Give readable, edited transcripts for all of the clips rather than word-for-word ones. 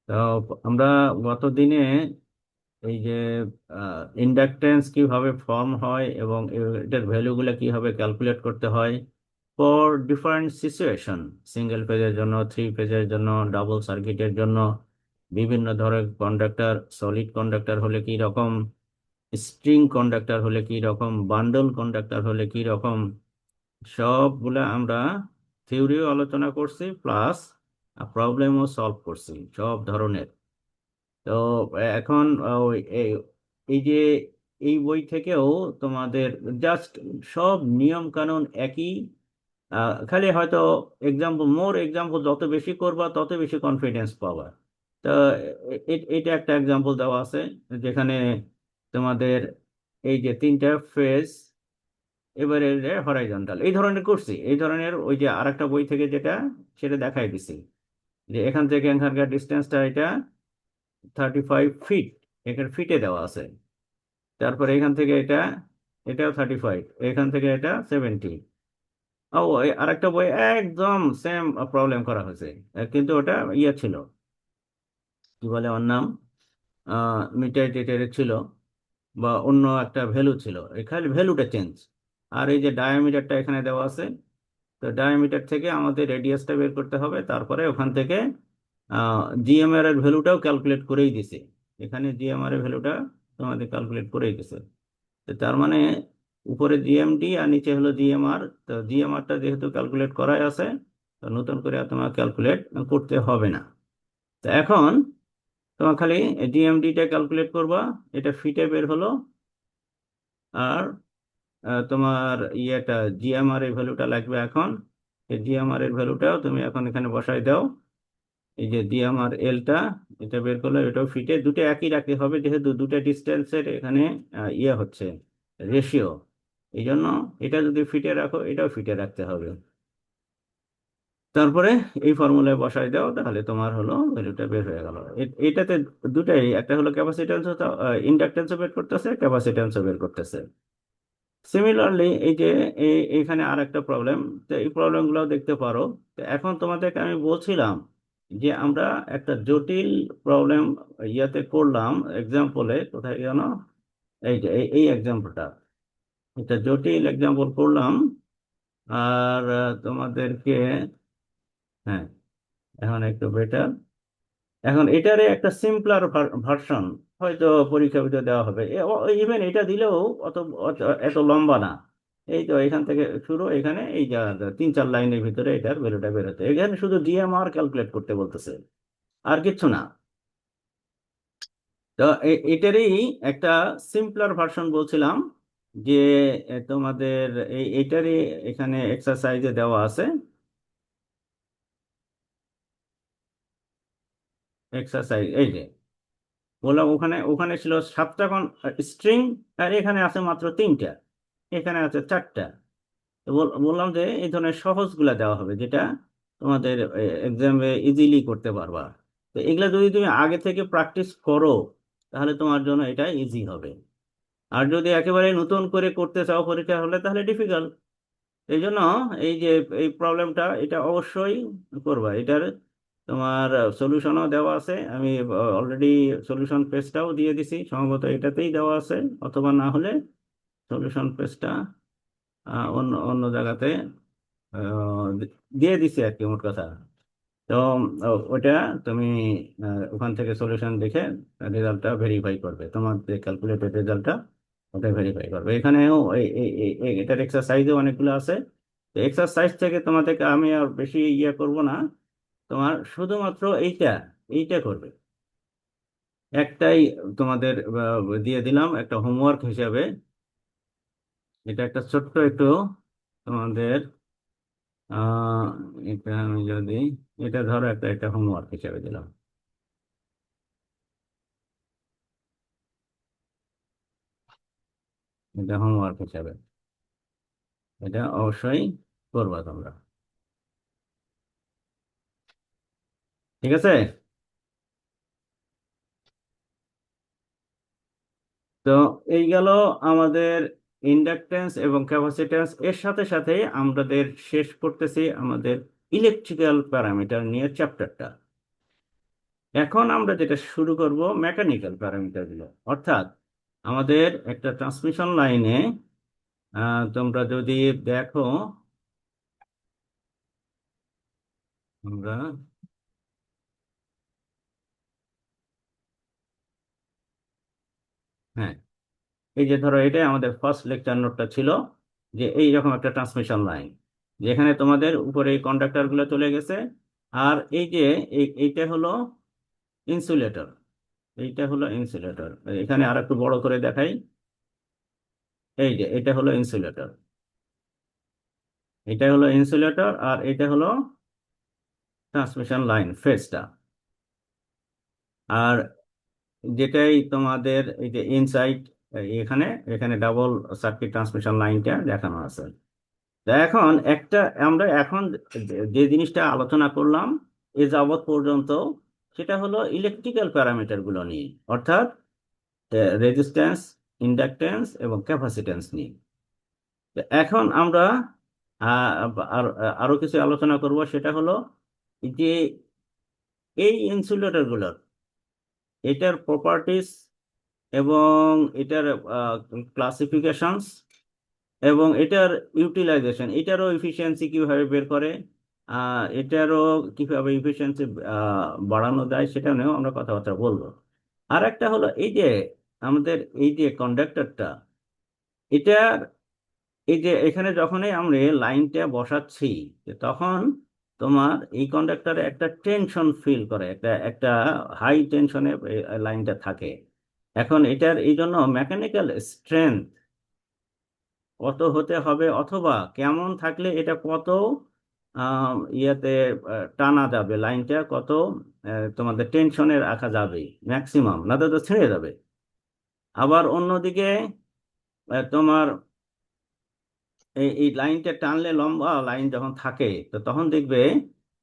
তো আমরা গত দিনে এই যে ইন্ডাকটেন্স কিভাবে ফর্ম হয় এবং এটার ভ্যালুগুলো কিভাবে ক্যালকুলেট করতে হয় ফর ডিফারেন্ট সিচুয়েশন, সিঙ্গেল ফেজের জন্য, থ্রি ফেজের জন্য, ডাবল সার্কিটের জন্য, বিভিন্ন ধরনের কন্ডাক্টর, সলিড কন্ডাক্টর হলে কি রকম, স্ট্রিং কন্ডাক্টর হলে কি রকম, বান্ডল কন্ডাক্টর হলে কি রকম, সবগুলা আমরা থিওরিও আলোচনা করছি, প্লাস প্রবলেমও সলভ করছি সব ধরনের। তো এখন এই এই যে এই বই থেকেও তোমাদের জাস্ট সব নিয়ম কানুন একই, খালি হয়তো এক্সাম্পল, মোর এক্সাম্পল যত বেশি করবা তত বেশি কনফিডেন্স পাবা। তো এটা একটা এক্সাম্পল দেওয়া আছে যেখানে তোমাদের এই যে তিনটা ফেজ, এবারে হরাইজন্টাল এই ধরনের করছি, এই ধরনের ওই যে আরেকটা বই থেকে যেটা সেটা দেখাই দিছি, যে এখান থেকে এখানকার ডিস্টেন্সটা এটা 35 ফিট, এখানে ফিটে দেওয়া আছে। তারপরে এখান থেকে এটা, এটাও 35, এখান থেকে এটা 70। ও আরেকটা বই একদম সেম প্রবলেম করা হয়েছে, কিন্তু ওটা ইয়ে ছিল, কি বলে ওর নাম, মিটার টিটারের ছিল, বা অন্য একটা ভ্যালু ছিল, এখানে ভ্যালুটা চেঞ্জ। আর এই যে ডায়ামিটারটা এখানে দেওয়া আছে, তো ডায়ামিটার থেকে আমাদের রেডিয়াসটা বের করতে হবে, তারপরে ওখান থেকে জিএমআর এর ভ্যালুটাও ক্যালকুলেট করেই দিছে। এখানে জিএমআর এর ভ্যালুটা তোমাদের ক্যালকুলেট করেই দিছে। তো তার মানে উপরে জিএমডি আর নিচে হলো জিএমআর। তো জিএমআরটা যেহেতু ক্যালকুলেট করাই আছে, তো নতুন করে আর তোমার ক্যালকুলেট করতে হবে না। তো এখন তোমার খালি জিএমডিটা ক্যালকুলেট করবা, এটা ফিটে বের হলো। আর তোমার ইয়েটা জিএমআর এর ভ্যালুটা লাগবে এখন, এই জিএমআর এর ভ্যালুটাও তুমি এখন এখানে বসাই দাও। এই যে জিএমআর এলটা, এটা বের করলে এটাও ফিটে, দুটো একই রাখতে হবে যেহেতু দুটো ডিস্টেন্সের এখানে ইয়ে হচ্ছে, রেশিও। এই জন্য এটা যদি ফিটে রাখো এটাও ফিটে রাখতে হবে। তারপরে এই ফর্মুলায় বসাই দাও, তাহলে তোমার হলো ভ্যালুটা বের হয়ে গেল। এটাতে দুটাই, একটা হলো ক্যাপাসিট্যান্স, ইন্ডাকটেন্সও বের করতেছে, ক্যাপাসিট্যান্সও বের করতেছে। সিমিলারলি এই যে এখানে আর একটা প্রবলেম, তো এই প্রবলেমগুলো দেখতে পারো। তো এখন তোমাদেরকে আমি বলছিলাম যে আমরা একটা জটিল প্রবলেম ইয়াতে করলাম, এক্সাম্পলে কোথায় গেল, এই যে এই এক্সাম্পলটা, এটা জটিল এক্সাম্পল করলাম। আর তোমাদেরকে, হ্যাঁ, এখন একটু বেটার, এখন এটারে একটা সিম্পলার ভার্সন হয়তো পরীক্ষা ভিতরে দেওয়া হবে। ইভেন এটা দিলেও অত এত লম্বা না। এই তো এখান থেকে শুরু, এখানে এই যা যা 3-4 লাইনের ভিতরে এটার ভ্যালুটা বেরোতে, এখানে শুধু ডিএমআর ক্যালকুলেট করতে বলতেছে, আর কিচ্ছু না। তো এটারই একটা সিম্পলার ভার্সন বলছিলাম, যে তোমাদের এইটারই এখানে এক্সারসাইজে দেওয়া আছে। এক্সারসাইজ এই যে বললাম, ওখানে ওখানে ছিল 7টা স্ট্রিং, আর এখানে আছে মাত্র 3টা, এখানে আছে 4টা। তো বললাম যে এই ধরনের সহজগুলা দেওয়া হবে যেটা তোমাদের এক্সামে ইজিলি করতে পারবা। তো এগুলা যদি তুমি আগে থেকে প্র্যাকটিস করো তাহলে তোমার জন্য এটা ইজি হবে। আর যদি একেবারে নতুন করে করতে চাও পরীক্ষা হলে তাহলে ডিফিকাল্ট। এই জন্য এই যে এই প্রবলেমটা এটা অবশ্যই করবা। এটার তোমার সলিউশনও দেওয়া আছে, আমি অলরেডি সলিউশন পেজটাও দিয়ে দিছি, সম্ভবত এটাতেই দেওয়া আছে, অথবা না হলে সলিউশন পেজটা অন্য অন্য জায়গাতে দিয়ে দিছি আর কি, মোট কথা। তো ওটা তুমি ওখান থেকে সলিউশন দেখে রেজাল্টটা ভেরিফাই করবে, তোমার যে ক্যালকুলেটেড রেজাল্টটা ওটা ভেরিফাই করবে। এখানেও এটার এক্সারসাইজও অনেকগুলো আছে। তো এক্সারসাইজ থেকে তোমাদেরকে আমি আর বেশি ইয়ে করব না, তোমার শুধুমাত্র এইটা এইটা করবে। একটাই তোমাদের দিয়ে দিলাম একটা হোমওয়ার্ক হিসাবে, এটা একটা ছোট্ট একটু তোমাদের আহ এটা আমি যদি, এটা ধরো একটা একটা হোমওয়ার্ক হিসাবে দিলাম, এটা হোমওয়ার্ক হিসাবে, এটা অবশ্যই করবা তোমরা। ঠিক আছে? তো এই গেল আমাদের ইন্ডাকটেন্স এবং ক্যাপাসিট্যান্স, এর সাথে সাথে আমাদের শেষ করতেছি আমাদের ইলেকট্রিক্যাল প্যারামিটার নিয়ে চ্যাপ্টারটা। এখন আমরা যেটা শুরু করব মেকানিক্যাল প্যারামিটার গুলো, অর্থাৎ আমাদের একটা ট্রান্সমিশন লাইনে তোমরা যদি দেখো, আমরা, হ্যাঁ, এই যে ধরো এটাই আমাদের ফার্স্ট লেকচার নোটটা ছিল, যে এইরকম একটা ট্রান্সমিশন লাইন, যেখানে তোমাদের উপরে এই কন্ডাক্টর গুলো চলে গেছে, আর এই যে এইটা হলো ইনসুলেটর, এইটা হলো ইনসুলেটর। এখানে আর একটু বড় করে দেখাই, এই যে এটা হলো ইনসুলেটর, এটা হলো ইনসুলেটর, আর এটা হলো ট্রান্সমিশন লাইন ফেজটা। আর যেটাই তোমাদের এই যে ইনসাইড, এখানে এখানে ডাবল সার্কিট ট্রান্সমিশন লাইনটা দেখানো আছে। তা এখন একটা, আমরা এখন যে জিনিসটা আলোচনা করলাম এ যাবৎ পর্যন্ত, সেটা হলো ইলেকট্রিক্যাল প্যারামিটার গুলো নিয়ে, অর্থাৎ রেজিস্ট্যান্স, ইন্ডাকট্যান্স এবং ক্যাপাসিট্যান্স নিয়ে। তো এখন আমরা আর আরো কিছু আলোচনা করব, সেটা হলো যে এই ইনসুলেটর গুলোর, এটার প্রপার্টিস এবং এটার ক্লাসিফিকেশনস এবং এটার ইউটিলাইজেশন, এটারও ইফিসিয়েন্সি কিভাবে বের করে, এটারও কিভাবে ইফিসিয়েন্সি বাড়ানো যায়, সেটা নিয়েও আমরা কথাবার্তা বলবো। আর একটা হলো এই যে আমাদের এই যে কন্ডাক্টরটা, এটার এই যে এখানে যখনই আমরা লাইনটা বসাচ্ছি, তখন তোমার এই কন্ডাক্টরে একটা টেনশন ফিল করে, একটা একটা হাই টেনশনে লাইনটা থাকে। এখন এটার এই জন্য মেকানিক্যাল স্ট্রেংথ কত হতে হবে, অথবা কেমন থাকলে এটা কত ইয়েতে টানা যাবে, লাইনটা কত তোমাদের টেনশনে রাখা যাবে ম্যাক্সিমাম, না তো তো ছেড়ে যাবে। আবার অন্যদিকে তোমার এই লাইনটা টানলে, লম্বা লাইন যখন থাকে, তো তখন দেখবে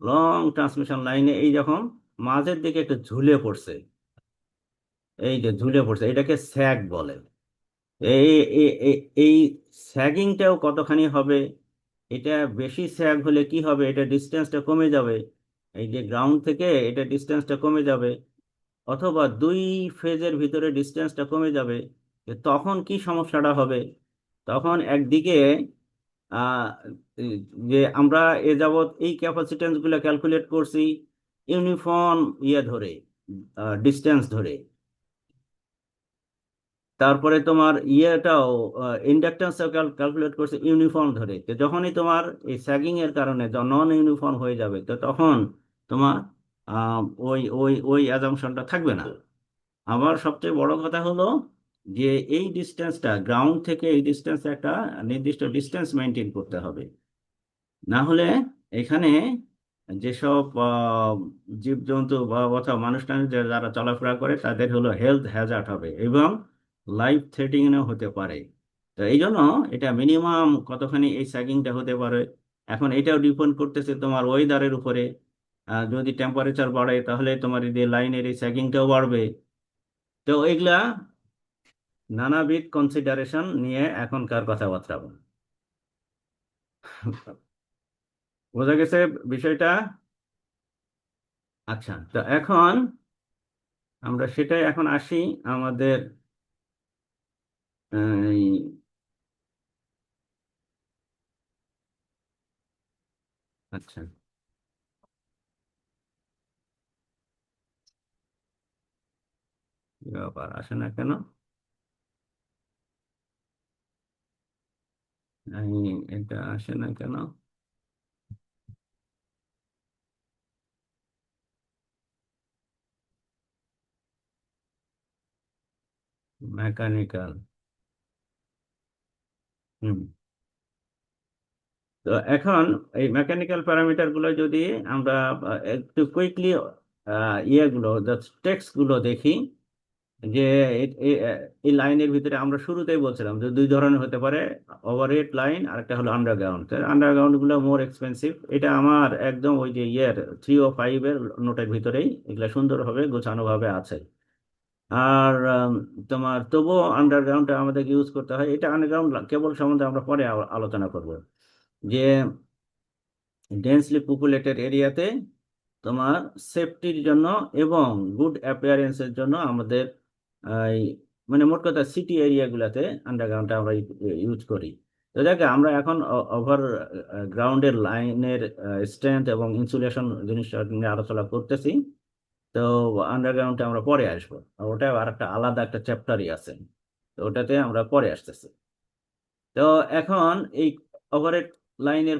লং ট্রান্সমিশন লাইনে এই যখন মাঝের দিকে একটু ঝুলে পড়ছে, এই যে ঝুলে পড়ছে, এটাকে স্যাগ বলে। এই এই এই এই স্যাগিংটাও কতখানি হবে, এটা বেশি স্যাগ হলে কি হবে, এটা ডিস্টেন্সটা কমে যাবে, এই যে গ্রাউন্ড থেকে এটা ডিস্টেন্সটা কমে যাবে, অথবা দুই ফেজের ভিতরে ডিস্টেন্সটা কমে যাবে। তখন কি সমস্যাটা হবে, তখন একদিকে আহ, এই যে আমরা এ যাবৎ এই ক্যাপাসিট্যান্স গুলো ক্যালকুলেট করছি ইউনিফর্ম ইয়ে ধরে, ডিস্টেন্স ধরে, তারপরে তোমার ইয়েটাও ইন্ডাকটেন্স ক্যালকুলেট করছে ইউনিফর্ম ধরে। তো যখনই তোমার এই স্যাগিং এর কারণে নন ইউনিফর্ম হয়ে যাবে, তো তখন তোমার আহ, ওই ওই ওই অ্যাজাম্পশনটা থাকবে না। আমার সবচেয়ে বড় কথা হলো যে এই ডিস্টেন্সটা গ্রাউন্ড থেকে এই ডিস্টেন্স একটা নির্দিষ্ট ডিস্টেন্স মেনটেন করতে হবে, না হলে এখানে যেসব জীবজন্তু বা অথবা মানুষ টানুষ যারা চলাফেরা করে তাদের হলো হেলথ হ্যাজার্ড হবে এবং লাইফ থ্রেটিংও হতে পারে। তো এই জন্য এটা মিনিমাম কতখানি এই স্যাগিংটা হতে পারে, এখন এটাও ডিপেন্ড করতেছে তোমার ওয়েদারের উপরে। যদি টেম্পারেচার বাড়ে তাহলে তোমার এই যে লাইনের এই স্যাগিংটাও বাড়বে। তো এগুলা নানাবিধ কনসিডারেশন নিয়ে এখনকার কথাবার্তা। বোঝা গেছে বিষয়টা? আচ্ছা, তো এখন আমরা সেটাই এখন আসি আমাদের এই, আচ্ছা, কি ব্যাপার আসে না কেন, এটা আসে না কেন? মেকানিক্যাল, হুম। তো এখন এই মেকানিক্যাল প্যারামিটার গুলো যদি আমরা একটু কুইকলি ইয়েগুলো টেক্সট গুলো দেখি, যে এই লাইনের ভিতরে আমরা শুরুতেই বলছিলাম যে দুই ধরনের হতে পারে, ওভারহেড লাইন আর একটা হলো আন্ডারগ্রাউন্ড। আন্ডারগ্রাউন্ড গুলো মোর এক্সপেন্সিভ, এটা আমার একদম ওই যে ইয়ের 3 ও 5 এর নোটের ভিতরেই এগুলা সুন্দরভাবে গোছানো ভাবে আছে। আর তোমার তবুও আন্ডারগ্রাউন্ডটা আমাদের ইউজ করতে হয়, এটা আন্ডারগ্রাউন্ড কেবল সম্বন্ধে আমরা পরে আলোচনা করব, যে ডেন্সলি পপুলেটেড এরিয়াতে তোমার সেফটির জন্য এবং গুড অ্যাপিয়ারেন্সের জন্য আমাদের এই, মানে মোট কথা সিটি এরিয়াগুলোতে আন্ডারগ্রাউন্ডটা আমরা ইউজ করি। তো দেখে আমরা এখন ওভার গ্রাউন্ডের লাইনের স্ট্রেংথ এবং ইনসুলেশন জিনিসটা নিয়ে আলোচনা করতেছি। তো আন্ডারগ্রাউন্ডে আমরা পরে আসবো, আর ওটা আর একটা আলাদা একটা চ্যাপ্টারই আছে, তো ওটাতে আমরা পরে আসতেছি। তো এখন এই ওভারহেড লাইনের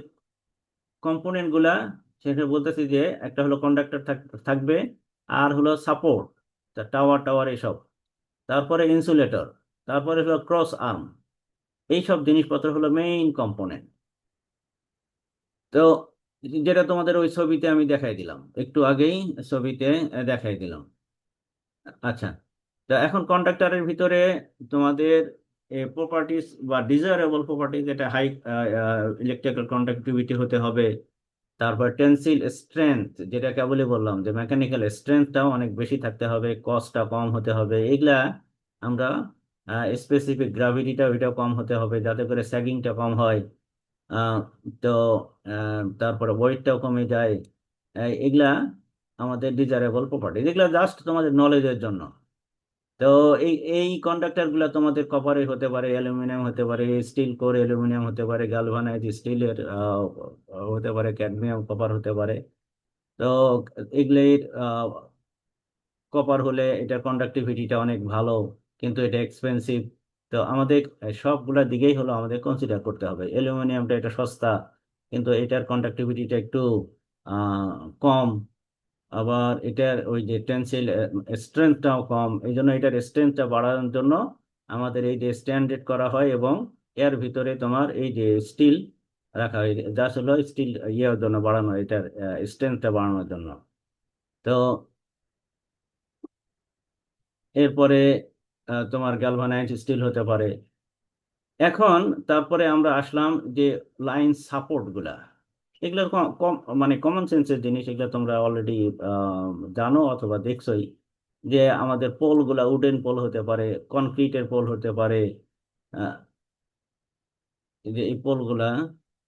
কম্পোনেন্ট গুলা, সেটা বলতেছি যে একটা হলো কন্ডাক্টর থাকবে, আর হলো সাপোর্ট, টাওয়ার টাওয়ার এসব, তারপরে ইনসুলেটর, তারপরে হলো ক্রস আর্ম। এইসব জিনিসপত্র হলো মেইন কম্পোনেন্ট। তো যেটা তোমাদের ওই ছবিতে আমি দেখাই দিলাম একটু আগেই, ছবিতে দেখাই দিলাম। আচ্ছা, তো এখন কন্ডাক্টরের ভিতরে তোমাদের প্রপার্টিজ বা ডিজায়ারেবল প্রপার্টিজ, এটা হাই ইলেকট্রিক্যাল কন্ডাক্টিভিটি হতে হবে। তারপর টেনসিল স্ট্রেংথ, যেটা কেবলই বললাম যে মেকানিক্যাল স্ট্রেংথটাও অনেক বেশি থাকতে হবে, কস্টটা কম হতে হবে। এগুলা আমরা স্পেসিফিক গ্রাভিটিটা ওইটাও কম হতে হবে যাতে করে স্যাগিংটা কম হয়। আহ, তো তারপরে ওয়েটটাও কমে যায়। এগুলা আমাদের ডিজায়ারেবল প্রপার্টি, যেগুলো জাস্ট তোমাদের নলেজের জন্য। তো এই এই কন্ডাক্টর গুলা তোমাদের কপারের হতে পারে, অ্যালুমিনিয়াম হতে পারে, স্টিল কোর অ্যালুমিনিয়াম হতে পারে, গালভানাইজ স্টিলের হতে পারে, ক্যাডমিয়াম কপার হতে পারে। তো এগুলির কপার হলে এটার কন্ডাক্টিভিটিটা অনেক ভালো, কিন্তু এটা এক্সপেন্সিভ। তো আমাদের সবগুলা দিকেই হলো আমাদের কনসিডার করতে হবে। অ্যালুমিনিয়ামটা এটা সস্তা, কিন্তু এটার কন্ডাক্টিভিটিটা একটু কম। আবার এটার ওই যে টেনসিল স্ট্রেংথটাও কম, এই জন্য এটার স্ট্রেংথটা বাড়ানোর জন্য আমাদের এই যে স্ট্যান্ডার্ড করা হয়, এবং এর ভিতরে তোমার এই যে স্টিল রাখা হয়, জাস্ট হলো স্টিল ইয়ের জন্য বাড়ানো, এটার স্ট্রেংথটা বাড়ানোর জন্য। তো এরপরে তোমার গ্যালভানাইজড স্টিল হতে পারে। এখন তারপরে আমরা আসলাম যে লাইন সাপোর্ট গুলা। এগুলো মানে কমন সেন্সের জিনিস, এগুলো তোমরা অলরেডি জানো অথবা দেখছোই, যে আমাদের পোল গুলা উডেন পোল হতে পারে, কনক্রিটের পোল হতে পারে। আহ, এই যে এই পোল গুলা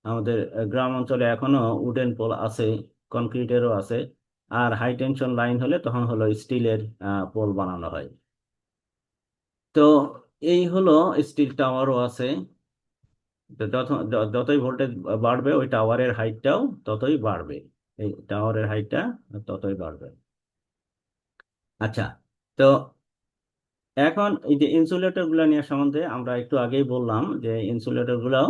আমাদের গ্রাম অঞ্চলে এখনো উডেন পোল আছে, কনক্রিটেরও আছে। আর হাই টেনশন লাইন হলে তখন হলো স্টিলের পোল বানানো হয়। তো এই হলো, স্টিল টাওয়ারও আছে। তো যতই ভোল্টেজ বাড়বে ওই টাওয়ারের হাইটটাও ততই বাড়বে, এই টাওয়ারের হাইটটা ততই বাড়বে। আচ্ছা, তো এখন এই যে ইনসুলেটর গুলো নিয়ে সম্বন্ধে আমরা একটু আগেই বললাম যে ইনসুলেটর গুলাও,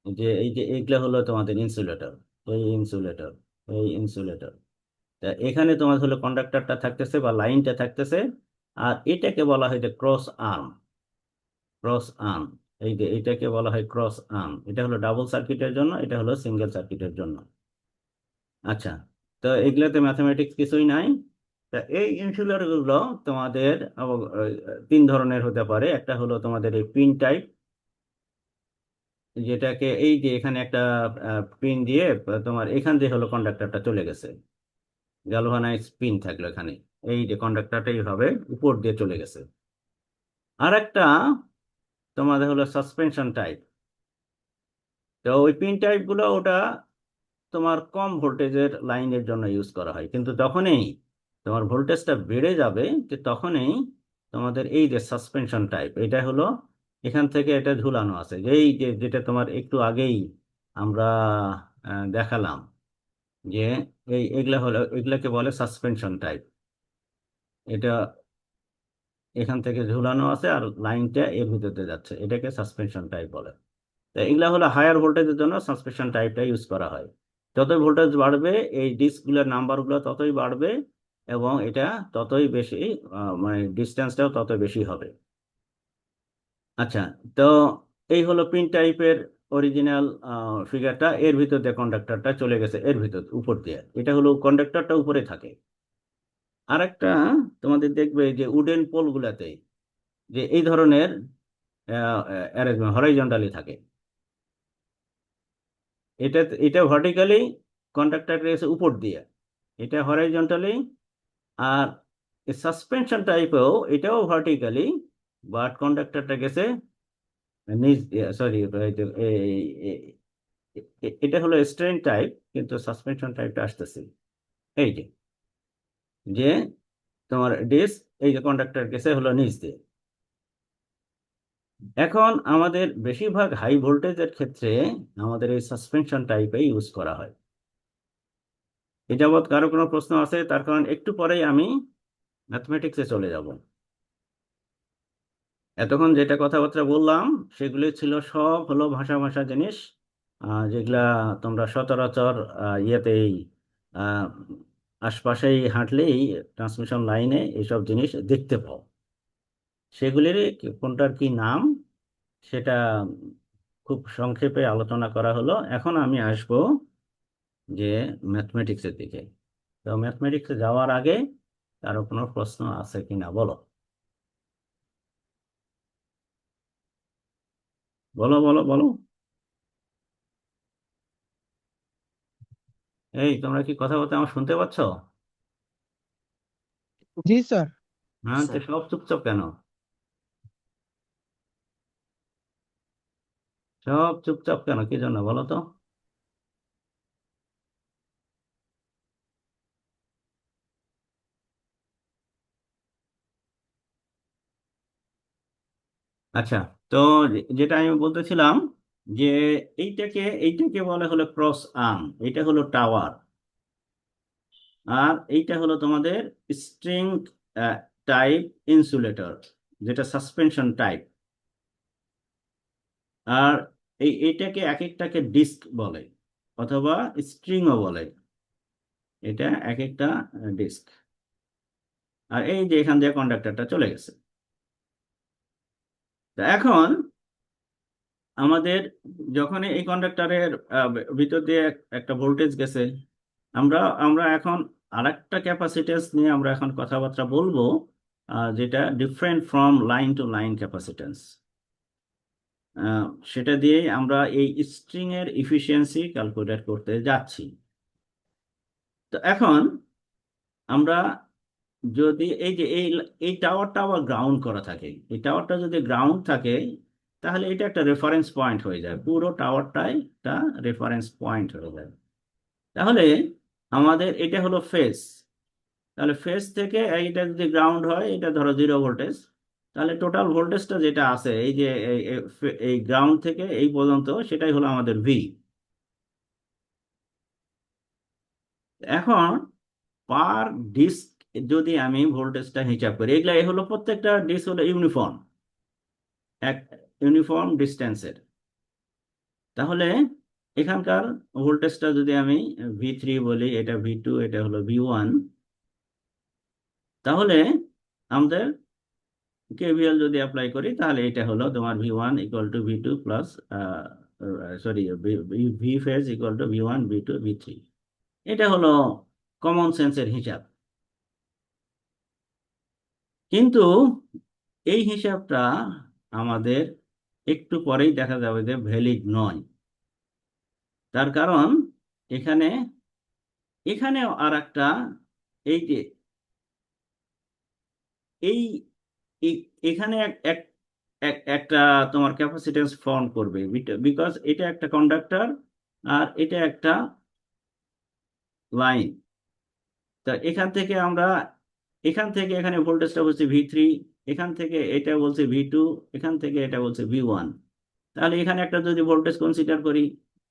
যে এই যে এইগুলো হলো তোমাদের ইনসুলেটর, এই ইনসুলেটর, এই ইনসুলেটর। তা এখানে তোমার হলো কন্ডাক্টরটা থাকতেছে বা লাইনটা থাকতেছে, আর এটাকে বলা হয় যে ক্রস আর্ম। ক্রস আর্ম, এই যে এটাকে বলা হয় ক্রস আর্ম। এটা হলো ডাবল সার্কিটের জন্য, এটা হলো সিঙ্গেল সার্কিটের জন্য। আচ্ছা, তো এগুলোতে ম্যাথমেটিক্স কিছুই নাই। তা এই ইনসুলার গুলো তোমাদের তিন ধরনের হতে পারে। একটা হলো তোমাদের এই পিন টাইপ, যেটাকে এই যে এখানে একটা পিন দিয়ে তোমার এখান দিয়ে হলো কন্ডাক্টরটা চলে গেছে, গ্যালভানাইজ পিন থাকলো এখানে, এই যে কন্ডাক্টরটাই হবে উপর দিয়ে চলে গেছে। আর একটা তোমাদের হলো সাসপেনশন টাইপ। তো ওই পিন টাইপ গুলো ওটা তোমার কম ভোল্টেজের লাইনের জন্য ইউজ করা হয়, কিন্তু যখনই তোমার ভোল্টেজটা বেড়ে যাবে, যে তখনই তোমাদের এই যে সাসপেনশন টাইপ, এটা হলো এখান থেকে এটা ঝুলানো আছে, যে এই যে যেটা তোমার একটু আগেই আমরা দেখালাম, যে এই এগুলা হলো, এগুলাকে বলে সাসপেনশন টাইপ। এটা এখান থেকে ঝুলানো আছে আর লাইনটা এর ভিতরে যাচ্ছে, এটাকে সাসপেনশন টাইপ বলে। তো এগুলা হলো হায়ার ভোল্টেজের জন্য সাসপেনশন টাইপটা ইউজ করা হয়। যতই ভোল্টেজ বাড়বে এই ডিস্কগুলোর নাম্বারগুলো ততই বাড়বে, এবং এটা ততই বেশি মানে ডিস্টেন্সটাও তত বেশি হবে। আচ্ছা, তো এই হলো পিন টাইপের অরিজিনাল ফিগারটা, এর ভিতর দিয়ে কন্ডাক্টরটা চলে গেছে, এর ভিতর উপর দিয়ে, এটা হলো কন্ডাক্টরটা উপরে থাকে। আর একটা তোমাদের দেখবে যে উডেন পোল গুলাতে যে এই ধরনের অ্যারেঞ্জমেন্ট হরাইজন্টালি থাকে। এটা এটা ভার্টিক্যালি কন্ডাক্টর গেছে উপর দিয়ে, এটা হরাইজন্টালি। আর সাসপেনশন টাইপেও এটাও ভার্টিক্যালি, বাট কন্ডাক্টরটা গেছে নিচ দিয়ে, সরি, এটা হলো স্ট্রেন টাইপ, কিন্তু সাসপেনশন টাইপটা আসতেছে। এই যে যে তোমার ডিস্ক, এই যে কন্ডাক্টর গেছে হলো নিচ দিয়ে। এখন আমাদের বেশিরভাগ হাই ভোল্টেজের ক্ষেত্রে আমাদের এই সাসপেনশন টাইপে ইউজ করা হয়। এ যাবৎ কারো কোনো প্রশ্ন আছে? তার কারণ একটু পরেই আমি ম্যাথমেটিক্সে চলে যাব। এতক্ষণ যেটা কথাবার্তা বললাম সেগুলি ছিল সব হলো ভাষা ভাষা জিনিস, যেগুলা তোমরা সচরাচর ইয়েতেই আহ, আশপাশেই হাঁটলেই ট্রান্সমিশন লাইনে এইসব জিনিস দেখতে পাও। সেগুলির কোনটার কি নাম সেটা খুব সংক্ষেপে আলোচনা করা হলো। এখন আমি আসব যে ম্যাথমেটিক্সের দিকে। তো ম্যাথমেটিক্সে যাওয়ার আগে কারো কোনো প্রশ্ন আছে কিনা বলো, বলো বলো বলো। এই তোমরা কি কথা বলতে আমার শুনতে পাচ্ছ? জি স্যার। হ্যাঁ, তো সব চুপচাপ কেন? সব চুপচাপ কেন, কি জন্য বলো তো? আচ্ছা, তো যেটা আমি বলতেছিলাম যে এইটাকে বলে হলো ক্রস আর্ম, এটা হলো টাওয়ার, আর এইটা হলো তোমাদের স্ট্রিং টাইপ ইনসুলেটর, যেটা সাসপেনশন টাইপ। আর এইটাকে এক একটাকে ডিস্ক বলে অথবা স্ট্রিংও বলে। এটা এক একটা ডিস্ক। আর এই যে এখান দিয়ে কন্ডাক্টরটা চলে গেছে। তো এখন আমাদের যখন এই কন্ডাক্টরের ভিতর দিয়ে একটা ভোল্টেজ গেছে, আমরা আমরা এখন আরেকটা ক্যাপাসিটেন্স নিয়ে আমরা এখন কথাবার্তা বলবো, যেটা different from line to line capacitance. সেটা দিয়েই আমরা এই স্ট্রিং এর ইফিসিয়েন্সি ক্যালকুলেট করতে যাচ্ছি। তো এখন আমরা যদি এই যে এই টাওয়ারটা আবার গ্রাউন্ড করা থাকে, এই টাওয়ারটা যদি গ্রাউন্ড থাকে তাহলে এটা একটা রেফারেন্স পয়েন্ট হয়ে যায়, পুরো টাওয়ারটাই একটা রেফারেন্স পয়েন্ট হয়ে যায়। তাহলে আমাদের এটা হলো ফেস। তাহলে ফেস থেকে এইটা যদি গ্রাউন্ড হয়, এটা ধরো 0 ভোল্টেজ, তাহলে টোটাল ভোল্টেজটা যেটা আছে এই যে এই গ্রাউন্ড থেকে এই পর্যন্ত সেটাই হলো আমাদের ভি। এখন পার ডিস্ক যদি আমি ভোল্টেজটা হিসাব করি, এগুলা এ হলো প্রত্যেকটা ডিস্ক হলো ইউনিফর্ম, এক ইউনিফর্ম ডিস্টেন্সের। তাহলে এখানকার ভোল্টেজটা যদি আমি V3 বলি, এটা V2, এটা হলো V1, তাহলে আমাদের কেভিএল যদি অ্যাপ্লাই করি তাহলে এটা হলো তোমার V1 equal to V2 plus, sorry, V phase equal to V1 V2 V3। এটা হলো কমন সেন্সের হিসাব। কিন্তু এই হিসাবটা আমাদের একটু পরেই দেখা যাবে যে ভ্যালিড নয়। তার কারণ এখানে এখানেও আর একটা, এই যে এই এখানে একটা তোমার ক্যাপাসিটেন্স ফর্ম করবে, বিকজ এটা একটা কন্ডাক্টর আর এটা একটা লাইন। তা এখান থেকে এখানে ভোল্টেজটা বলছে V3, এখান থেকে এটা বলছে V2, এখান থেকে এটা বলছে V1। তাহলে এখানে একটা যদি ভোল্টেজ কনসিডার করি,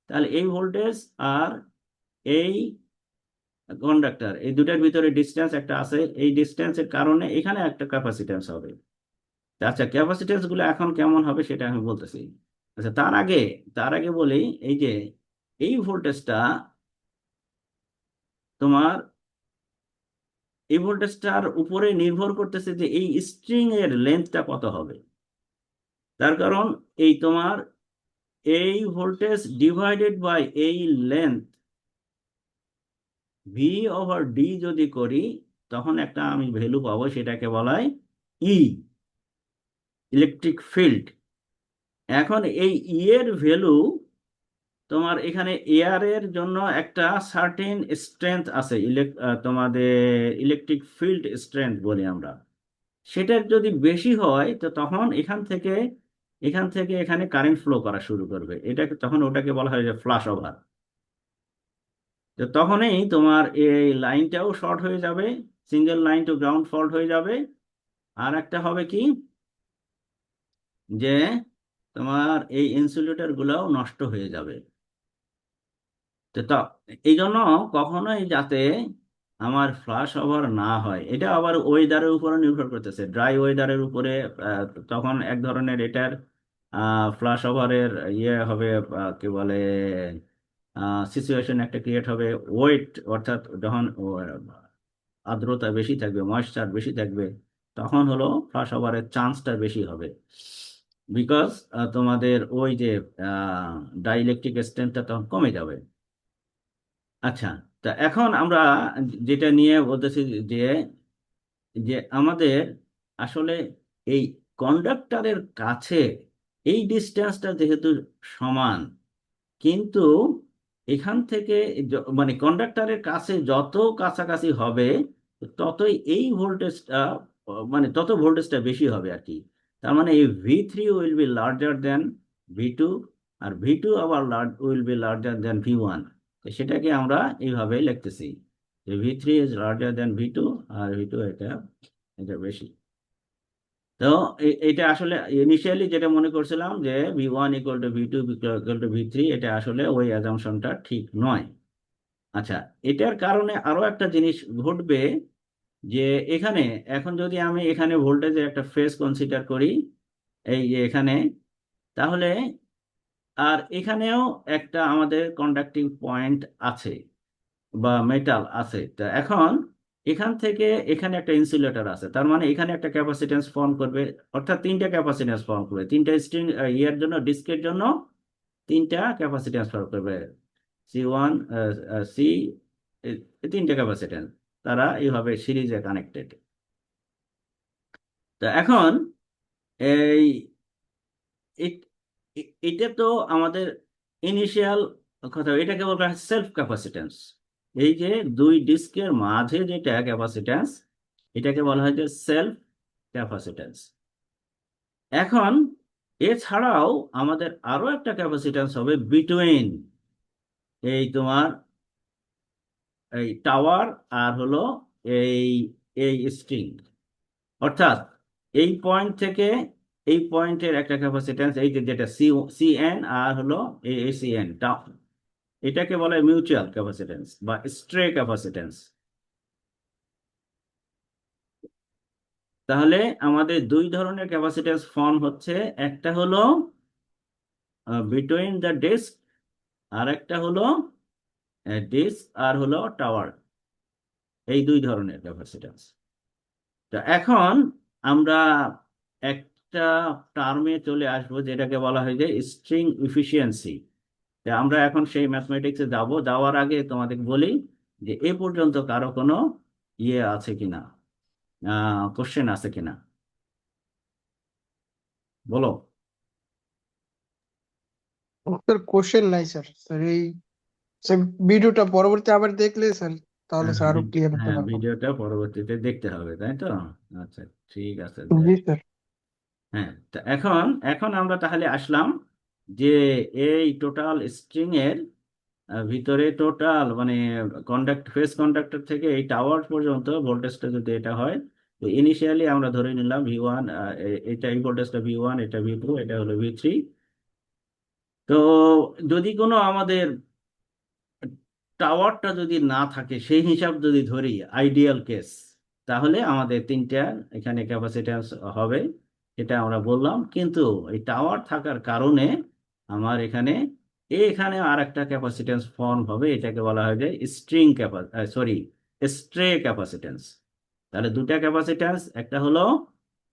তাহলে এই ভোল্টেজ আর এই কন্ডাক্টর, এই দুটার ভিতরে ডিস্টেন্স একটা আছে, এই ডিস্টেন্সের কারণে এখানে একটা ক্যাপাসিটেন্স হবে। তা আচ্ছা, ক্যাপাসিটেন্স গুলো এখন কেমন হবে সেটা আমি বলতেছি। আচ্ছা, তার আগে বলি, এই যে এই ভোল্টেজটা তোমার, এই ভোল্টেজটার উপরে নির্ভর করতেছে যে এই স্ট্রিং এর লেন্থটা কত হবে। তার কারণ এই তোমার এই ভোল্টেজ ডিভাইডেড বাই এই লেন্থ, V/D যদি করি, তখন একটা আমি ভ্যালু পাবো, সেটাকে বলা হয় ই, ইলেকট্রিক ফিল্ড। এখন এই ই এর ভ্যালু তোমার এখানে এয়ারের জন্য একটা সার্টেন স্ট্রেংথ আছে, তোমাদের ইলেকট্রিক ফিল্ড স্ট্রেংথ বলি আমরা। সেটার যদি বেশি হয় তো তখন এখান থেকে এখানে কারেন্ট ফ্লো করা শুরু করবে, এটাকে তখন ওটাকে বলা হয় যে ফ্লাশ ওভার। তো তখনই তোমার এই লাইনটাও শর্ট হয়ে যাবে, single line to ground fault হয়ে যাবে। আর একটা হবে কি, যে তোমার এই ইনসুলেটর গুলাও নষ্ট হয়ে যাবে। তো এই জন্য কখনোই যাতে আমার ফ্লাশ ওভার না হয়, এটা আবার ওয়েদারের উপরে নির্ভর করতেছে। ড্রাই ওয়েদারের উপরে তখন এক ধরনের এটার ফ্লাশ ওভারের ইয়ে হবে, কি বলে, সিচুয়েশন একটা ক্রিয়েট হবে। ওয়েট, অর্থাৎ যখন আর্দ্রতা বেশি থাকবে, ময়েশ্চার বেশি থাকবে, তখন হলো ফ্লাশ ওভারের চান্সটা বেশি হবে। বিকজ তোমাদের ওই যে ডাইইলেকট্রিক স্ট্রেংথটা তখন কমে যাবে। আচ্ছা, তা এখন আমরা যেটা নিয়ে বলতেছি, যে যে আমাদের আসলে এই কন্ডাক্টরের কাছে এই ডিস্টেন্সটা যেহেতু সমান, কিন্তু এখান থেকে মানে কন্ডাক্টরের কাছে যত কাছাকাছি হবে, ততই এই ভোল্টেজটা, মানে তত ভোল্টেজটা বেশি হবে আর কি। তার মানে এই V3 will be larger than V2, আর V2 আবার will be larger then V1। সেটাকে আমরা এইভাবে লিখতেছি, যে V3 is larger than V2, আর V2 এটা এটা বেশি। তো এটা আসলে ইনিশিয়ালি যেটা মনে করছিলাম যে V1 equal to V2 equal to V3, এটা আসলে ওই অ্যাজাম্পশনটা ঠিক নয়। আচ্ছা, এটার কারণে আরো একটা জিনিস ঘটবে, যে এখানে এখন যদি আমি এখানে ভোল্টেজের একটা ফেজ কনসিডার করি, এই যে এখানে, তাহলে আর এখানেও একটা আমাদের কন্ডাক্টিং পয়েন্ট আছে বা মেটাল আছে। তা এখন এখান থেকে এখানে একটা ইনসুলেটর আছে, তার মানে এখানে একটা ক্যাপাসিট্যান্স ফর্ম করবে, অর্থাৎ তিনটা ক্যাপাসিট্যান্স ফর্ম করবে, তিনটা স্ট্রিং ইয়ার জন্য, ডিস্কের জন্য তিনটা ক্যাপাসিট্যান্স ফর্ম করবে। C1, সি, তিনটা ক্যাপাসিট্যান্স, তারা এইভাবে সিরিজে কানেক্টেড। তো এখন এই এটা তো আমাদের ইনিশিয়াল কথা, এটাকে বলা হয় সেলফ ক্যাপাসিট্যান্স। এই যে দুই ডিস্কের মাঝে যেটা ক্যাপাসিট্যান্স, এটাকে বলা হয় যে সেলফ ক্যাপাসিট্যান্স। এখন এছাড়াও আমাদের আরো একটা ক্যাপাসিট্যান্স হবে বিটুইন এই তোমার এই টাওয়ার আর হলো এই এই স্ট্রিং, অর্থাৎ এই পয়েন্ট থেকে এই পয়েন্টের একটা ক্যাপাসিট্যান্স, এই যে যেটা CN আর হলো ACN, এটাকে বলা হয় মিউচুয়াল ক্যাপাসিট্যান্স বা স্ট্রে ক্যাপাসিট্যান্স। তাহলে আমাদের দুই ধরনের ক্যাপাসিট্যান্স ফর্ম হচ্ছে, একটা হলো বিটুইন দ্য ডিস্ক, আর একটা হলো ডিস্ক আর হলো টাওয়ার, এই দুই ধরনের ক্যাপাসিট্যান্স। তো এখন আমরা একটা টার্মে চলে আসবো, যেটাকে বলা হয় যে স্ট্রিং ইফিসিয়েন্সি। আমরা এখন সেই ম্যাথমেটিক্সে যাব, যাওয়ার আগে তোমাদের বলি যে এ পর্যন্ত কারো কোনো ইয়ে আছে কিনা, কোশ্চেন আছে কিনা, বলো। স্যার কোশ্চেন নাই স্যার। স্যার এই স্যার ভিডিওটা পরবর্তী আবার দেখলে স্যার, তাহলে হ্যাঁ, স্যার আরো ক্লিয়ার হতে হ্যাঁ, পারবো। ভিডিওটা পরবর্তীতে দেখতে হবে, তাই তো? আচ্ছা, ঠিক আছে। জি স্যার। হ্যাঁ, তা এখন এখন আমরা তাহলে আসলাম যে এই টোটাল স্ট্রিং এর ভিতরে টোটাল মানে ফেস কন্ডাক্টর থেকে এই টাওয়ার পর্যন্ত ভোল্টেজটা যদি এটা হয়, তো ইনিশিয়ালি আমরা ধরে নিলাম V1, এটা এই ভোল্টেজটা V1, এটা V2, এটা হলো V3। তো যদি কোনো আমাদের টাওয়ারটা যদি না থাকে, সেই হিসাব যদি ধরি আইডিয়াল কেস, তাহলে আমাদের তিনটা এখানে ক্যাপাসিট্যান্স হবে, এটা আমরা বললাম। কিন্তু এই টাওয়ার থাকার কারণে আমার এখানে এখানে আর একটা ক্যাপাসিট্যান্স ফর্ম হবে, এটাকে বলা হয় যে স্ট্রিং সরি স্ট্রে ক্যাপাসিট্যান্স। তাহলে দুটা ক্যাপাসিট্যান্স, একটা হলো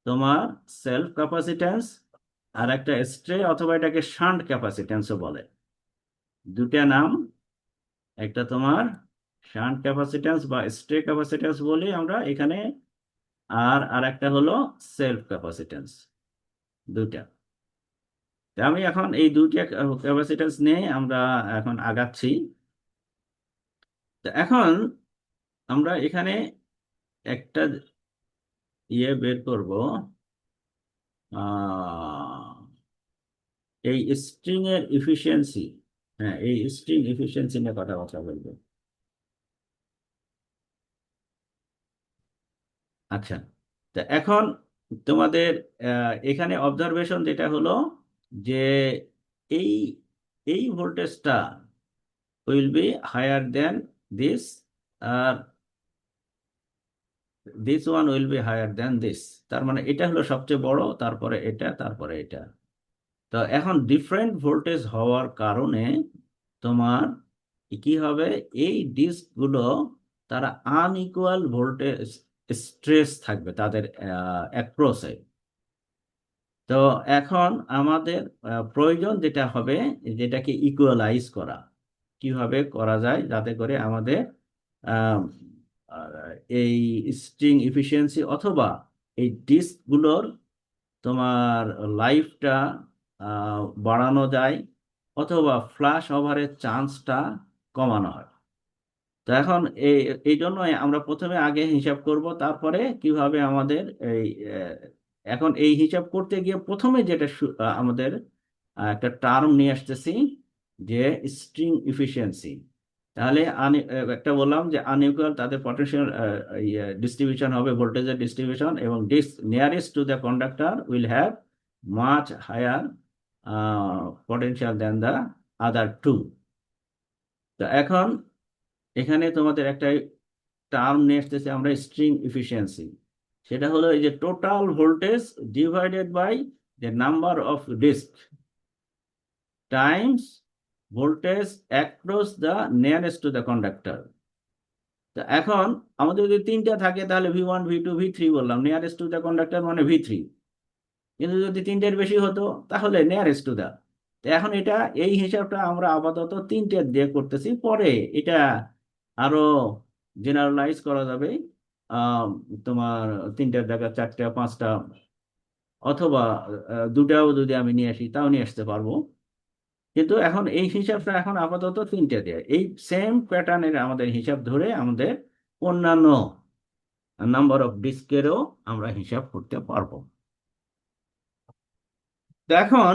তোমার সেলফ ক্যাপাসিট্যান্স, আর একটা স্ট্রে, অথবা এটাকে শান্ট ক্যাপাসিট্যান্সও বলে। দুটা নাম, একটা তোমার শান্ট ক্যাপাসিট্যান্স বা স্ট্রে ক্যাপাসিট্যান্স বলি আমরা এখানে, আর আর একটা হলো সেলফ ক্যাপাসিট্যান্স, দুটা। তা আমি এখন এই দুইটা ক্যাপাসিট্যান্স নিয়ে আমরা এখন আগাচ্ছি। তো এখন আমরা এখানে একটা ইয়ে বের করব, আহ, এই স্ট্রিং এর ইফিসিয়েন্সি। হ্যাঁ, এই স্ট্রিং ইফিসিয়েন্সি নিয়ে কথা বলবো। আচ্ছা, তা এখন তোমাদের এখানে অবজারভেশন যেটা হলো যে এই এই ভোল্টেজটা will be higher than this, আর this one will be higher than this. তার মানে এটা হলো সবচেয়ে বড়, তারপরে এটা, তারপরে এটা। তো এখন ডিফারেন্ট ভোল্টেজ হওয়ার কারণে তোমার কি হবে, এই ডিস্কগুলো তারা আনইকুয়াল ভোল্টেজ স্ট্রেস থাকবে তাদের অ্যাক্রসে। তো এখন আমাদের প্রয়োজন যেটা হবে, যেটাকে ইকুয়ালাইজ করা। কিভাবে করা যায় যাতে করে আমাদের আহ, এই স্ট্রিং ইফিসিয়েন্সি অথবা এই ডিস্কগুলোর তোমার লাইফটা বাড়ানো যায়, অথবা ফ্ল্যাশ ওভারের চান্সটা কমানো হয়। তো এখন এই এই জন্যই আমরা প্রথমে আগে হিসাব করব, তারপরে কিভাবে আমাদের এই এখন এই হিসাব করতে গিয়ে প্রথমে যেটা আমাদের একটা টার্ম নিয়ে আসতেছি, যে স্ট্রিং ইফিসিয়েন্সি। তাহলে একটা বললাম যে আনইকুয়াল তাদের পটেনশিয়াল ডিস্ট্রিবিউশন হবে, ভোল্টেজের ডিস্ট্রিবিউশন, এবং this nearest to the conductor will have much higher potential than the other two. তো এখন এখানে তোমাদের একটা টার্ম নিয়ে আসতেছে আমরা, স্ট্রিং ইফিসিয়েন্সি। সেটা হলো এই যে total voltage divided by the number of disc times voltage across the nearest to the conductor. তো এখন আমাদের যদি তিনটা থাকে তাহলে V1 V2 V3 বললাম, নিয়ারেস্ট টু দ্য কন্ডাক্টর মানে V3। কিন্তু যদি তিনটের বেশি হতো তাহলে নিয়ারেস্ট টু দ্য। তো এখন এটা এই হিসাবটা আমরা আপাতত তিনটে দিয়ে করতেছি, পরে এটা আরো জেনারেলাইজ করা যাবে। আহ, তোমার তিনটার জায়গা চারটা, পাঁচটা, অথবা দুটাও যদি আমি নিয়ে আসি তাও নিয়ে আসতে পারবো। কিন্তু এখন এই হিসাবটা এখন আপাতত তিনটে দিয়ে, এই সেম প্যাটার্নের আমাদের হিসাব ধরে আমাদের অন্যান্য নাম্বার অফ ডিস্কেরও আমরা হিসাব করতে পারবো। তো এখন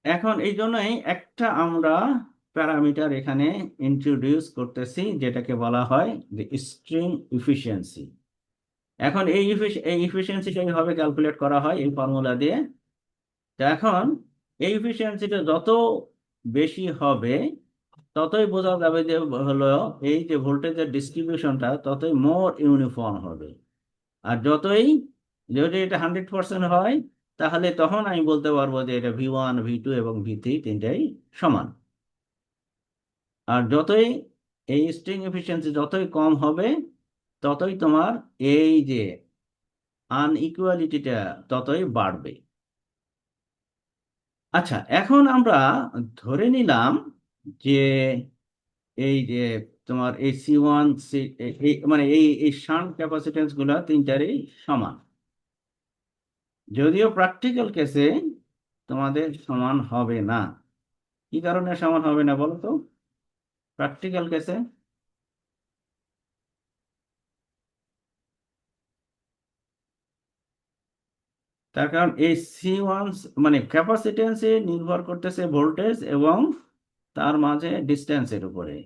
এখন এই জন্যই একটা আমরা প্যারামিটার এখানে ইন্ট্রোডিউস করতেছি, যেটাকে বলা হয় যে স্ট্রিং ইফিসিয়েন্সি। এখন এই ইফিসিয়েন্সিটা এইভাবে ক্যালকুলেট করা হয় এই ফর্মুলা দিয়ে। তো এখন এই ইফিসিয়েন্সিটা যত বেশি হবে, ততই বোঝা যাবে যে হলো এই যে ভোল্টেজের ডিস্ট্রিবিউশনটা ততই মোর ইউনিফর্ম হবে। আর যতই, যদি এটা 100% হয়, তাহলে তখন আমি বলতে পারবো যে এটা V1 V2 এবং V3 তিনটাই সমান। আর যতই এই স্ট্রিং এফিসিয়েন্সি যতই কম হবে, ততই তোমার এই যে আনইকুয়ালিটিটা ততই বাড়বে। আচ্ছা, এখন আমরা ধরে নিলাম যে এই যে তোমার এই C1 মানে এই এই শান্ট ক্যাপাসিট্যান্স গুলা তিনটারই সমান। যদিও প্র্যাকটিক্যাল কেসে তোমাদের সমান হবে না। কি কারণে সমান হবে না বলো তো, প্র্যাকটিক্যাল কেসে? তার কারণ এই C1 মানে ক্যাপাসিট্যান্সে নির্ভর করতেছে ভোল্টেজ এবং তার মাঝে ডিস্টেন্সের উপরে।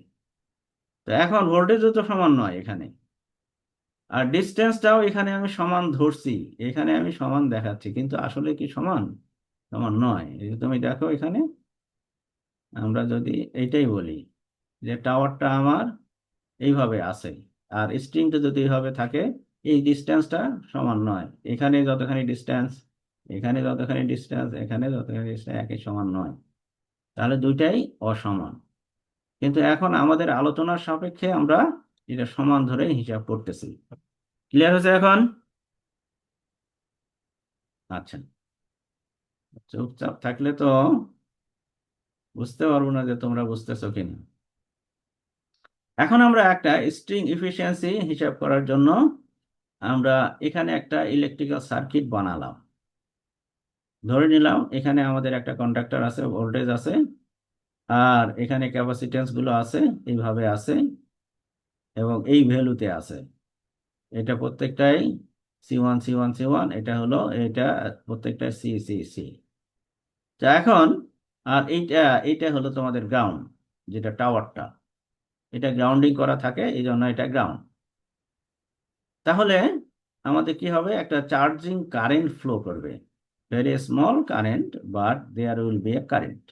তো এখন ভোল্টেজও তো সমান নয় এখানে, আর ডিস্টেন্সটাও এখানে আমি সমান ধরছি, এখানে আমি সমান দেখাচ্ছি, কিন্তু আসলে কি সমান? সমান নয়। এই যে তুমি দেখো এখানে, আমরা যদি এইটাই বলি যে টাওয়ারটা আমার এইভাবে আছে, আর স্ট্রিংটা যদি এইভাবে থাকে, এই ডিস্টেন্সটা সমান নয়। এখানে যতখানি ডিস্টেন্স, এখানে যতখানি ডিস্টেন্স, এখানে যতখানি ডিস্টেন্স একই সমান নয়, তাহলে দুইটাই অসমান। কিন্তু এখন আমাদের আলোচনার সাপেক্ষে আমরা এটা সমান ধরে হিসাব করতেছি। ক্লিয়ার হয়েছে এখন? আচ্ছা, চুপচাপ থাকলে তো বুঝতে পারবো না যে তোমরা বুঝতেছো কিনা। এখন আমরা একটা স্ট্রিং ইফিসিয়েন্সি হিসাব করার জন্য আমরা এখানে একটা ইলেকট্রিক্যাল সার্কিট বানালাম। ধরে নিলাম এখানে আমাদের একটা কন্ডাক্টর আছে, ভোল্টেজ আছে, আর এখানে ক্যাপাসিটেন্স গুলো আছে, এইভাবে আছে এবং এই ভ্যালুতে আছে। এটা প্রত্যেকটাই C1 C1 C1, এটা হলো এটা প্রত্যেকটা C তো এখন, আর এইটা এইটা হলো তোমাদের গ্রাউন্ড, যেটা টাওয়ারটা, এটা গ্রাউন্ডিং করা থাকে, এই জন্য এটা গ্রাউন্ড। তাহলে আমাদের কি হবে, একটা চার্জিং কারেন্ট ফ্লো করবে, very small current but there will be a current.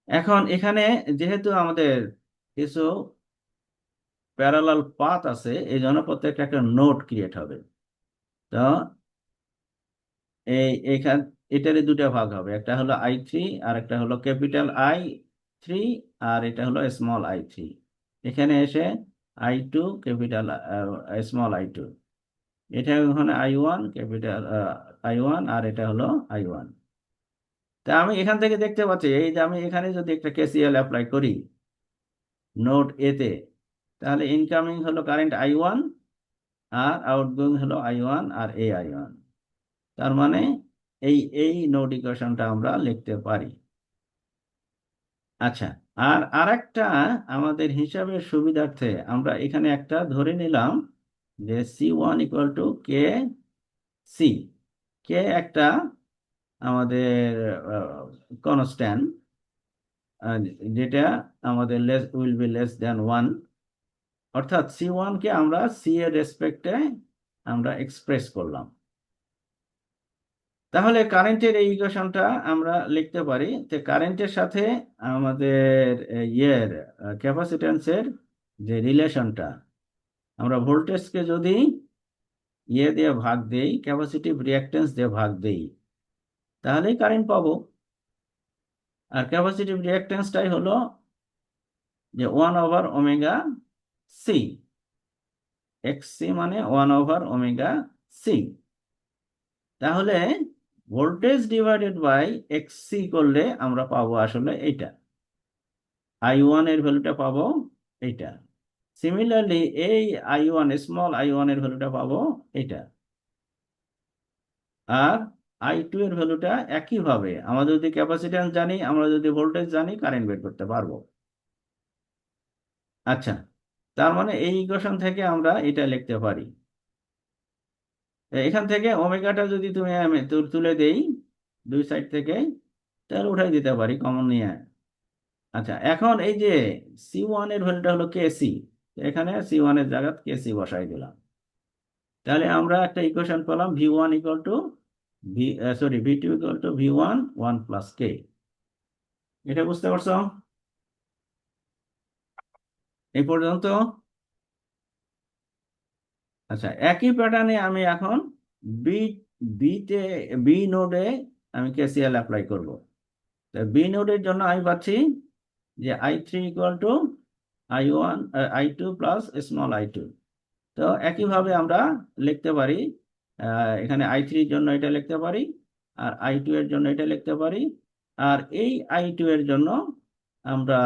এখন এখানে যেহেতু আমাদের কিছু প্যারালাল পাথ আছে, এই জন্য প্রত্যেকটা একটা নোড ক্রিয়েট হবে। তো এইখান এটারই দুটা ভাগ হবে, একটা হলো I3 আর একটা হলো ক্যাপিটাল I3, আর এটা হলো স্মল I3। এখানে এসে I2 স্মল I2, এটা ওখানে I1 ক্যাপিটাল I1, আর এটা হলো I1। তা আমি এখান থেকে দেখতে পাচ্ছি, এই যে আমি এখানে যদি একটা KCL অ্যাপ্লাই করি নোড এতে, তাহলে ইনকামিং হলো কারেন্ট I1, আর আউটগোয়িং হলো I1 আর I1। তার মানে এই এই নোড ইকুয়েশনটা আমরা লিখতে পারি। আচ্ছা, আর আরেকটা আমাদের হিসাবের সুবিধার্থে আমরা এখানে একটা ধরে নিলাম যে C1 = K C। কে একটা আমাদের কনস্ট্যান্ট, যেটা আমাদের উইল বি লেস দ্যান 1, অর্থাৎ C1 কে আমরা সি এর রেসপেক্টে আমরা এক্সপ্রেস করলাম। তাহলে কারেন্টের এই ইকুয়েশনটা আমরা লিখতে পারি যে কারেন্টের সাথে আমাদের ইয়ের ক্যাপাসিট্যান্সের যে রিলেশনটা, আমরা ভোল্টেজকে যদি ইয়ে দিয়ে ভাগ দেই, ক্যাপাসিটিভ রিঅ্যাকট্যান্স দিয়ে ভাগ দেই, তাহলেই কারেন্ট পাবো। আর ক্যাপাসিটিভ রিঅ্যাকট্যান্সটাই হলো যে 1/ωc, XC মানে 1/ωc। তাহলে ভোল্টেজ ডিভাইডেড বাই XC করলে আমরা পাবো আসলে এইটা, I1 এর ভ্যালুটা পাবো এইটা। সিমিলারলি এই স্মল I1 এর ভ্যালুটা পাবো এইটা। আর I2 এর ভ্যালুটা একইভাবে, আমরা যদি ক্যাপাসিট্যান্স জানি, আমরা যদি ভোল্টেজ জানি, কারেন্ট বের করতে পারবো। আচ্ছা, তার মানে এই ইকুয়েশন থেকে আমরা এটা লিখতে পারি। এখান থেকে ওমেগাটা যদি তুমি আমি তুলে দেই দুই সাইড থেকে, তাহলে উঠাই দিতে পারি কমন নিয়ে। আচ্ছা, এখন এই যে C1 এর ভ্যালুটা হলো KC, এখানে C1 এর জায়গায় KC বসাই দিলাম। তাহলে আমরা একটা ইকুয়েশন পেলাম V1 equal to V2 equal to V1 1 plus K। এটা বুঝতে পারছো এই পর্যন্ত? আচ্ছা, একই প্যাটার্নে আমি এখন বি বিতে বি নোডে আমি KCL অ্যাপ্লাই করব। বি নোডের জন্য আমি পাচ্ছি যে I3 equal to I1 I2 plus small I2। তো একইভাবে আমরা লিখতে পারি, এখানে I3 এর জন্য এটা লিখতে পারি, আর I2 এর জন্য এটা লিখতে পারি, আর এই I2 এর জন্য আমরা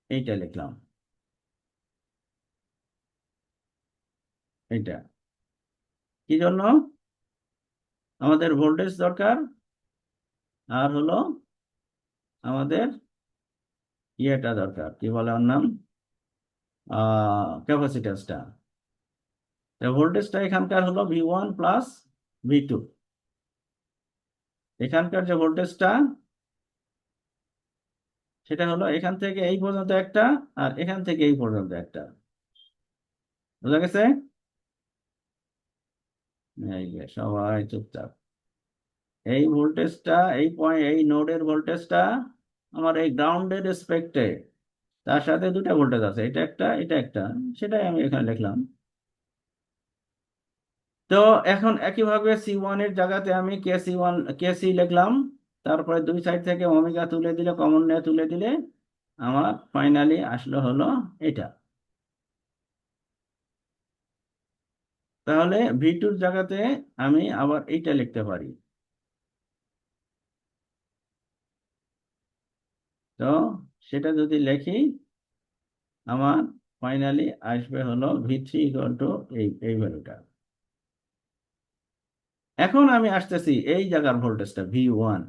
এইটা লিখলাম, এইটা কি জন্য আমাদের ভোল্টেজ দরকার, আর হলো আমাদের ইয়েটা দরকার, কি বলে ওর নাম, ক্যাপাসিট্যান্সটা। ভোল্টেজটা এখানকার হলো V1 প্লাস V2, এখানকার যে ভোল্টেজটা সেটা হলো এখান থেকে এই পর্যন্ত একটা, আর এখান থেকে এই পর্যন্ত একটা। বুঝা গেছে? এই যে সবাই চুপচাপ। এই ভোল্টেজটা, এই নোডের ভোল্টেজটা আমার এই গ্রাউন্ডের রেসপেক্টে, তার সাথে দুটা ভোল্টেজ আছে, এটা একটা এটা একটা, সেটাই আমি এখানে লিখলাম। তো এখন একইভাবে C1 এর জায়গাতে আমি KC লিখলাম, তারপরে দুই সাইড থেকে ওমেগা তুলে দিলে, কমন নিয়ে তুলে দিলে আমার ফাইনালি আসলো হলো এটা। তাহলে V2 জায়গাতে আমি আবার এইটা লিখতে পারি। তো সেটা যদি লিখি, আমার ফাইনালি আসবে হলো V3 ইকুয়াল টু এই ভ্যালুটা। এখন আমি আসতেছি এই জায়গার ভোল্টেজটা V1,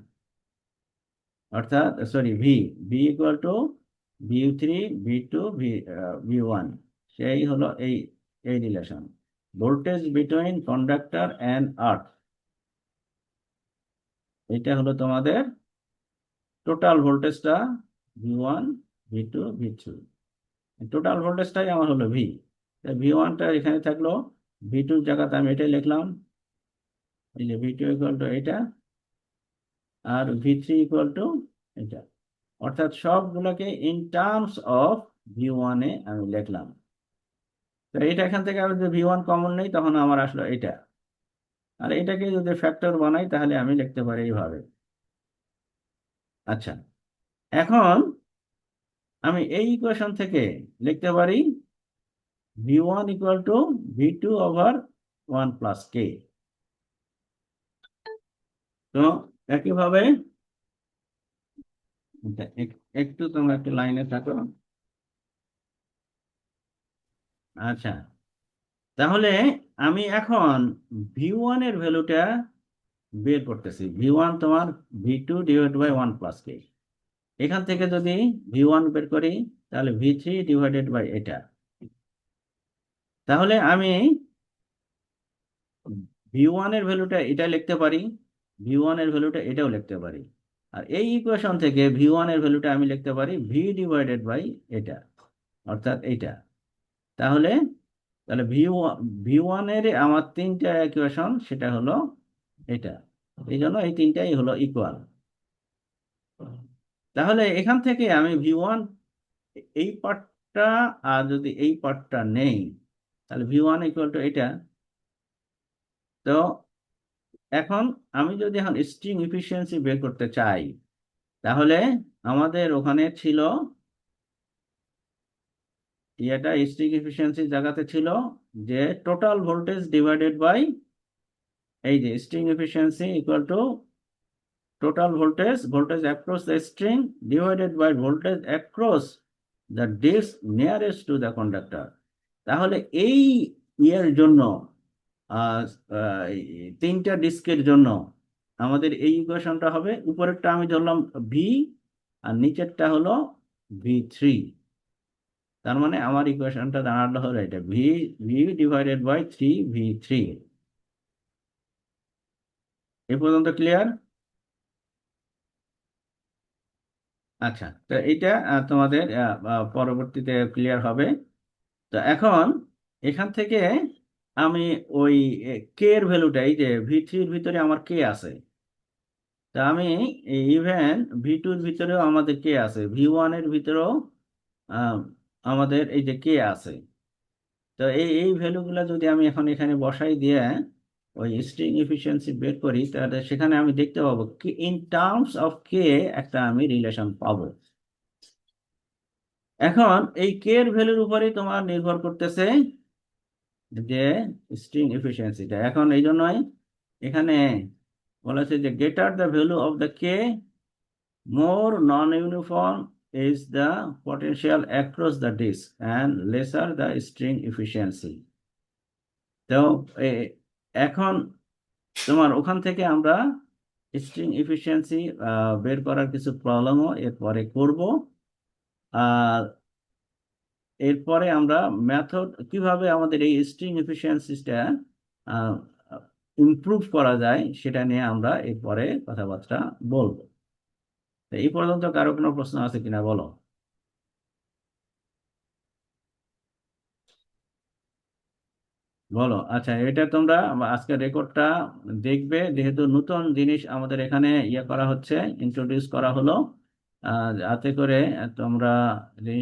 অর্থাৎ V equal to V3 V2 V1, সেই হলো এই এই relation, voltage between conductor and earth. এটা হলো তোমাদের টোটাল ভোল্টেজটা V1 V2 V3, টোটাল ভোল্টেজটাই আমার হলো V। V1টা এখানে থাকলো, ভি2 জায়গাতে আমি এটাই লিখলাম, এই যে ভি2 ইকুয়াল টু এটা, আর ভি3 ইকুয়াল টু এটা। অর্থাৎ সবগুলোকে ইন টার্মস অফ ভি1 এ আমি লিখলাম। তো এটা এখান থেকে আমি যদি ভি1 কমন নেই তখন আমার আসলো এটা, আর এটাকে যদি ফ্যাক্টর বানাই তাহলে আমি লিখতে পারি এইভাবে। আচ্ছা, এখন আমি এই ইকুয়েশন থেকে লিখতে পারি V1 equal to V2 over 1 plus K. তো একইভাবে একটু তোমরা একটু লাইনে থাকো। আচ্ছা, তাহলে আমি এখন ভি1 এর ভ্যালুটা বের করতেছি। ভি1 তোমার ভি2 ডিভাইড বাই 1 প্লাস কে। এখান থেকে যদি ভি1 বের করি তাহলে ভি3 ডিভাইডেড বাই এটা। তাহলে আমি ভি1 এর ভ্যালুটা এটা লিখতে পারি, ভি1 এর ভ্যালুটা এটাও লিখতে পারি। আর এই ইকুয়েশন থেকে ভি1 এর ভ্যালুটা আমি লিখতে পারি ভি ডিভাইডেড বাই এটা, অর্থাৎ এইটা। তাহলে তাহলে ভি ওয়ান এর আমার তিনটা ইকুয়েশন, সেটা হলো এটা। এই জন্য এই তিনটাই হলো ইকুয়াল। তাহলে এখান থেকে আমি ভি1 এই পার্টটা, আর যদি এই পার্টটা নেই তাহলে ভি1 ইকুয়াল টু এটা। তো এখন আমি যদি এখন স্ট্রিং এফিসিয়েন্সি বের করতে চাই, তাহলে আমাদের ওখানে ছিল এটা স্ট্রিং এফিসিয়েন্সি জায়গাতে ছিল যে টোটাল ভোল্টেজ ডিভাইডেড বাই এই যে string efficiency equal to total voltage, voltage across the string divided by voltage across the disc nearest to the conductor. তাহলে এই ইয়ের জন্য আহ, আহ, এই তিনটা ডিস্কের জন্য আমাদের এই ইকুয়েশনটা হবে, উপরেরটা আমি ধরলাম ভি আর নিচেরটা হলো ভি3। তার মানে আমার ইকুয়েশনটা দাঁড়ালো হলো এটা ভি ভি ডিভাইডেড বাই 3 ভি3। এ পর্যন্ত ক্লিয়ার? আচ্ছা, তো এইটা তোমাদের পরবর্তীতে ক্লিয়ার হবে। তো এখন এখান থেকে আমি ওই কে এর ভ্যালুটা, এই যে ভি3-র ভিতরে আমার কে আছে, তা আমি ইভেন ভি2-র ভিতরেও আমাদের কে আছে, ভি1 এর ভিতরেও আহ, আমাদের এই যে কে আছে। তো এই এই ভ্যালুগুলো যদি আমি এখন এখানে বসাই দিয়ে ওই স্ট্রিং এফিসিয়েন্সি বের করি, তাহলে সেখানে আমি দেখতে পাবো কি ইন টার্মস অফ কে একটা আমি রিলেশন পাবো। এখন এই কে এর ভ্যালুর উপরেই তোমার নির্ভর করতেছে যে স্ট্রিং এফিসিয়েন্সিটা। এখন এই জন্যই এখানে বলেছে যে greater the value of the K, more non uniform is the potential across the disc and lesser the string efficiency. তো এখন তোমার ওখান থেকে আমরা স্ট্রিং এফিসিয়েন্সি বের করার কিছু প্রবলেমও এরপরে করব। আর এরপরে আমরা মেথড কিভাবে আমাদের এই স্ট্রিং এফিসিয়েন্সিটা ইমপ্রুভ করা যায় সেটা নিয়ে আমরা এরপরে কথাবার্তা বলবো। তো এই পর্যন্ত কারো কোনো প্রশ্ন আছে কিনা বলো। বলো, আচ্ছা, এটা তোমরা আজকে রেকর্ডটা দেখবে, যেহেতু নতুন জিনিস আমাদের এখানে ইয়ে করা হচ্ছে, ইন্ট্রোডিউস করা হলো, যাতে করে তোমরা জিনিস